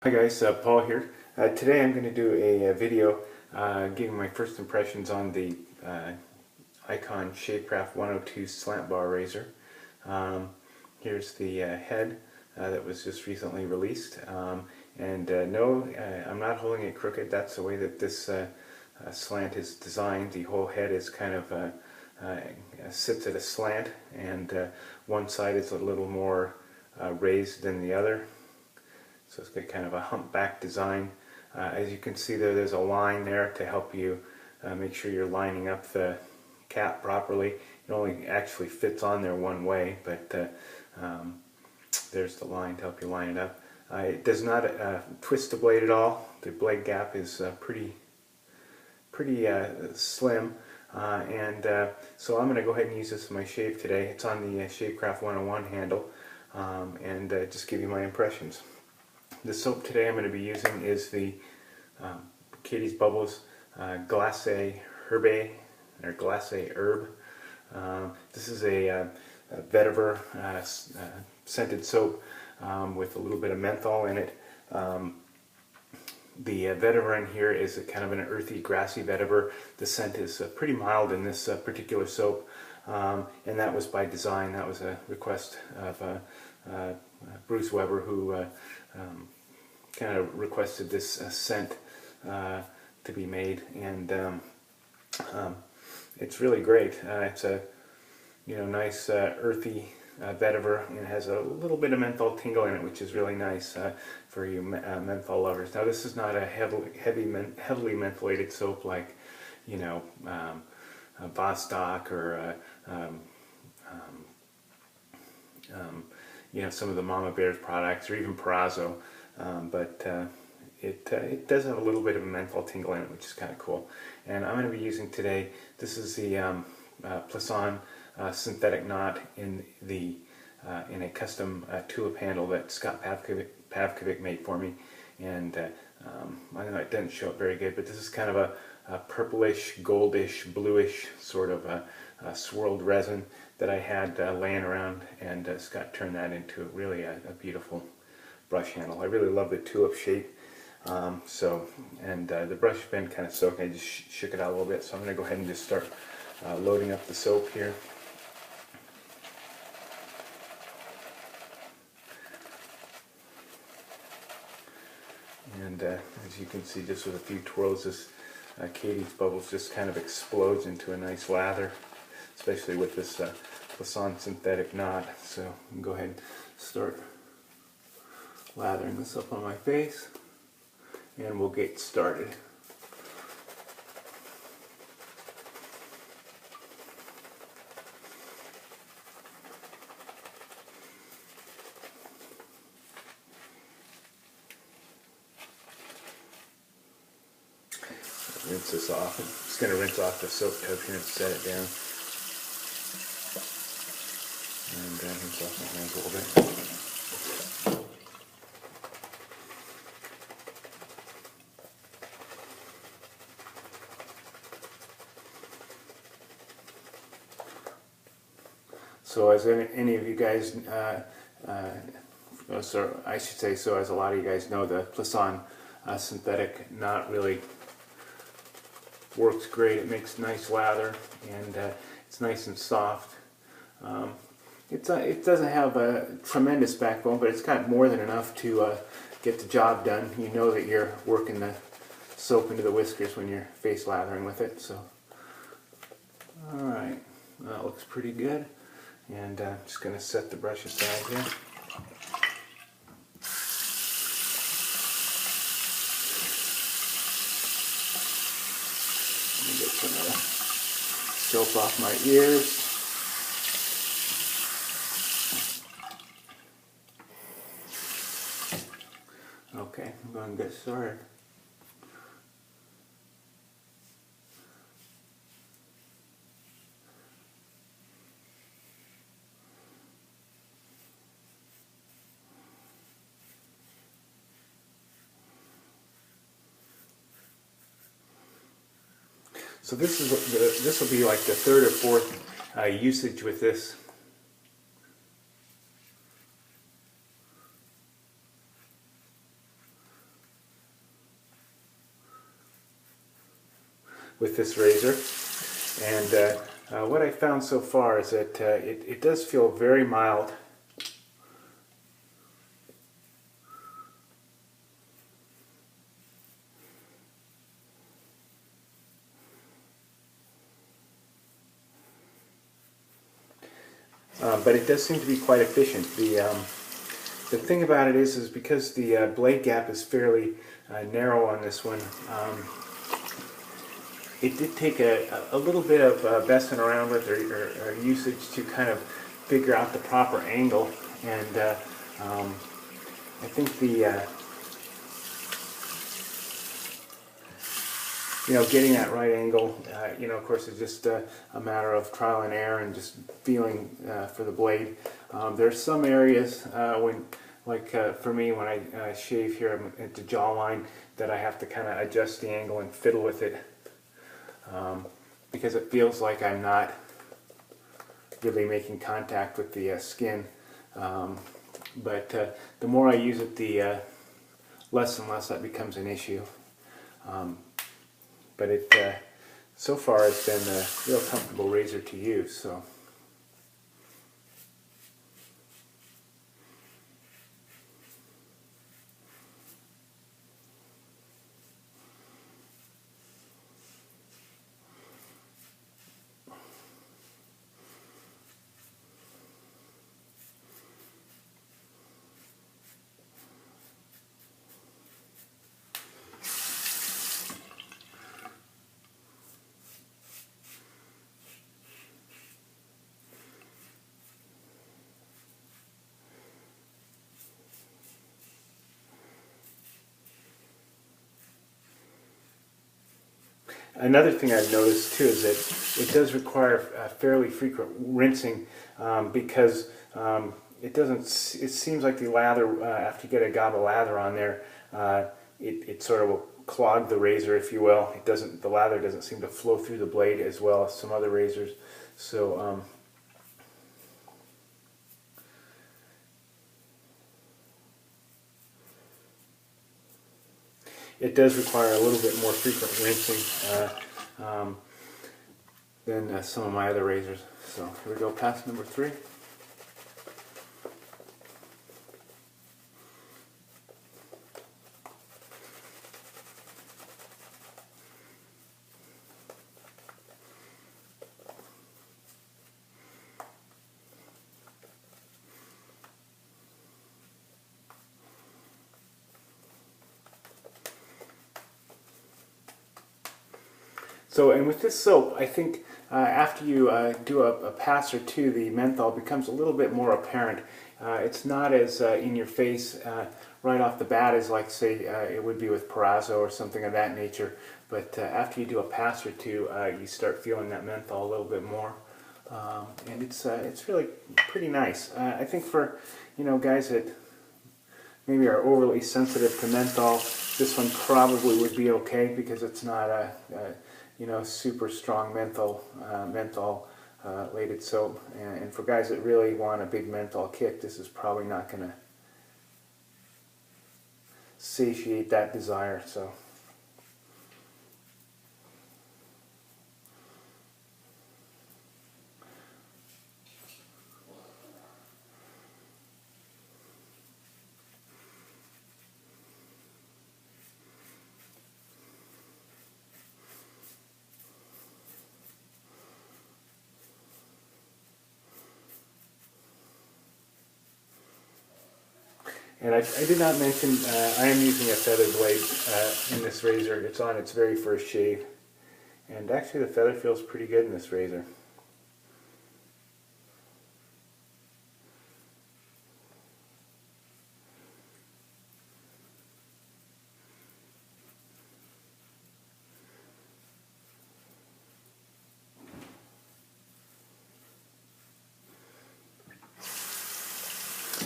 Hi guys, Paul here. Today I'm going to do a video giving my first impressions on the Icon Shavecraft 102 slant bar razor. Here's the head that was just recently released. No, I'm not holding it crooked. That's the way that this slant is designed. The whole head is kind of sits at a slant, and one side is a little more raised than the other. So it's got kind of a humpback design. As you can see there's a line there to help you make sure you're lining up the cap properly. It only actually fits on there one way, but there's the line to help you line it up. It does not twist the blade at all. The blade gap is pretty slim. So I'm going to go ahead and use this in my shave today. It's on the Shavecraft 101 handle, and just give you my impressions. The soap today I'm going to be using is the Catie's Bubbles Glacé Herbe, or Glacé Herbe. This is a vetiver scented soap with a little bit of menthol in it. The vetiver in here is a kind of an earthy, grassy vetiver. The scent is pretty mild in this particular soap, and that was by design. That was a request of Bruce Weber, who kind of requested this scent to be made, and it's really great. It's a nice earthy vetiver, and it has a little bit of menthol tingle in it, which is really nice for you menthol lovers. Now, this is not a heavily mentholated soap like Vostok or some of the Mama Bear's products, or even Perazzo, but it does have a little bit of a menthol tingle in it, which is kind of cool. And I'm going to be using today, this is the Plisson synthetic knot in a custom tulip handle that Scott Pavkovic made for me. And I know it doesn't show up very good, but this is kind of a purplish, goldish, bluish sort of swirled resin that I had laying around, and Scott turned that into really a beautiful brush handle. I really love the tulip shape. The brush has been kind of soaked. I just shook it out a little bit, so I'm going to go ahead and just start loading up the soap here. And as you can see, just with a few twirls, this Catie's Bubbles just kind of explodes into a nice lather, especially with this Plisson synthetic knot. So I'm going to go ahead and start lathering this up on my face, and we'll get started. Rinse this off. I'm just going to rinse off the soap tub here and set it down. And rinse off my hands a little bit. So as any of you guys, so I should say, so as a lot of you guys know, the Plisson synthetic knot really works great. It makes nice lather, and it's nice and soft. It doesn't have a tremendous backbone, but it's got more than enough to get the job done. You know that you're working the soap into the whiskers when you're face lathering with it. So, alright, that looks pretty good. And I'm just going to set the brush aside here. Let me get some of the soap off my ears. Okay, I'm going to get started. So this will be like the third or fourth usage with this. with this razor. And what I found so far is that it does feel very mild. But it does seem to be quite efficient. The thing about it is because the blade gap is fairly narrow on this one, it did take a little bit of messing around with or usage to kind of figure out the proper angle, and I think getting that right angle, of course, is just a matter of trial and error and just feeling for the blade. There's some areas for me, when I shave here at the jawline, that I have to kind of adjust the angle and fiddle with it, because it feels like I'm not really making contact with the skin. But the more I use it, the less and less that becomes an issue. But it so far has been a real comfortable razor to use. So. Another thing I've noticed too is that it does require fairly frequent rinsing, because it doesn't. It seems like the lather, after you get a gob of lather on there, it sort of will clog the razor, if you will. It doesn't. The lather doesn't seem to flow through the blade as well as some other razors. So. It does require a little bit more frequent rinsing than some of my other razors. So here we go, pass number 3. So, and with this soap, I think after you do a pass or two, the menthol becomes a little bit more apparent. It's not as in your face right off the bat as, like, say, it would be with Perazzo or something of that nature. But after you do a pass or two, you start feeling that menthol a little bit more, and it's really pretty nice. I think for guys that maybe are overly sensitive to menthol, this one probably would be okay, because it's not a super strong menthol lated soap. And for guys that really want a big menthol kick, this is probably not going to satiate that desire. So. And I did not mention, I am using a feather blade in this razor. It's on its very first shave. And actually the feather feels pretty good in this razor.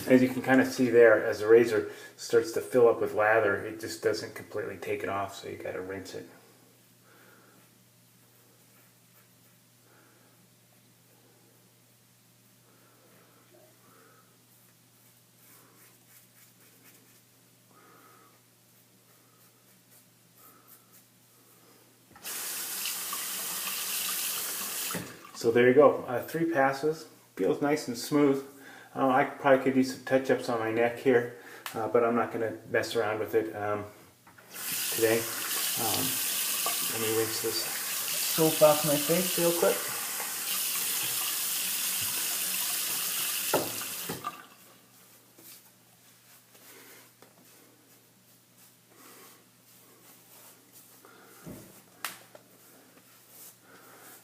As you can kind of see there, as the razor starts to fill up with lather, it just doesn't completely take it off, so you got to rinse it. So there you go, 3 passes, feels nice and smooth. I probably could use some touch-ups on my neck here, but I'm not going to mess around with it today. Let me rinse this soap off my face real quick.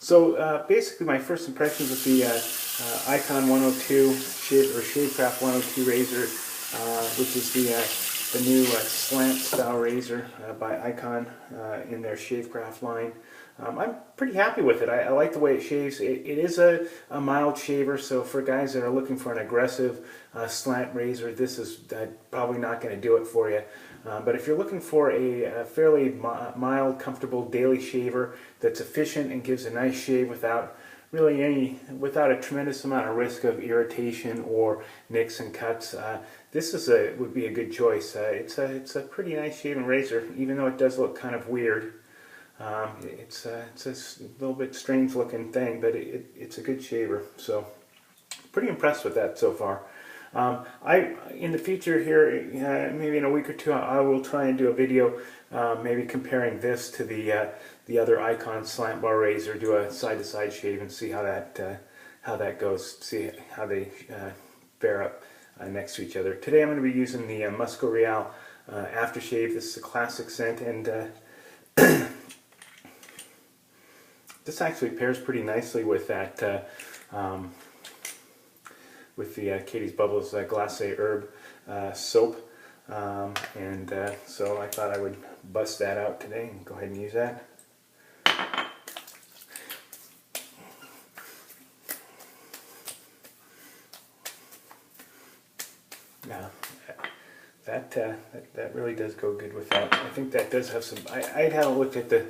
So basically my first impressions with the Icon 102 Shavecraft 102 razor, which is the new slant style razor by Icon in their Shavecraft line. I'm pretty happy with it. I like the way it shaves. It is a mild shaver, so for guys that are looking for an aggressive slant razor, this is probably not going to do it for you. But if you're looking for a fairly mild, comfortable daily shaver that's efficient and gives a nice shave without without a tremendous amount of risk of irritation or nicks and cuts, this would be a good choice. It's a pretty nice shaving razor, even though it does look kind of weird. It's a little bit strange looking thing, but it's a good shaver. So pretty impressed with that so far. In the future here, maybe in a week or two, I will try and do a video maybe comparing this to the other Icon slant bar razor, do a side-to-side shave and see how that goes, see how they fare up next to each other. Today I'm going to be using the Musgo Real aftershave. This is a classic scent, and this actually pairs pretty nicely with that with the Catie's Bubbles Glacé Herbe soap, so I thought I would bust that out today and go ahead and use that. Now, that really does go good with that. I think that does have some. I haven't looked at the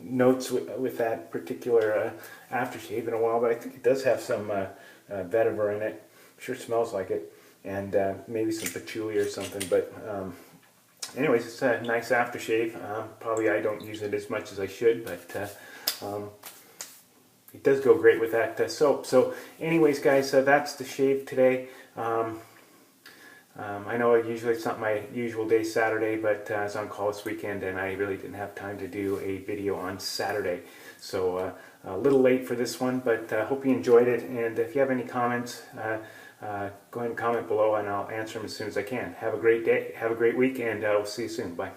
notes with that particular aftershave in a while, but I think it does have some vetiver in it. Sure smells like it, and maybe some patchouli or something. But anyways, it's a nice aftershave. Probably I don't use it as much as I should, but it does go great with that soap. So anyways, guys, that's the shave today. I know usually it's not my usual day, Saturday, but I was on call this weekend and I really didn't have time to do a video on Saturday. So a little late for this one, but hope you enjoyed it. And if you have any comments, go ahead and comment below and I'll answer them as soon as I can. Have a great day, have a great week, and we'll see you soon. Bye.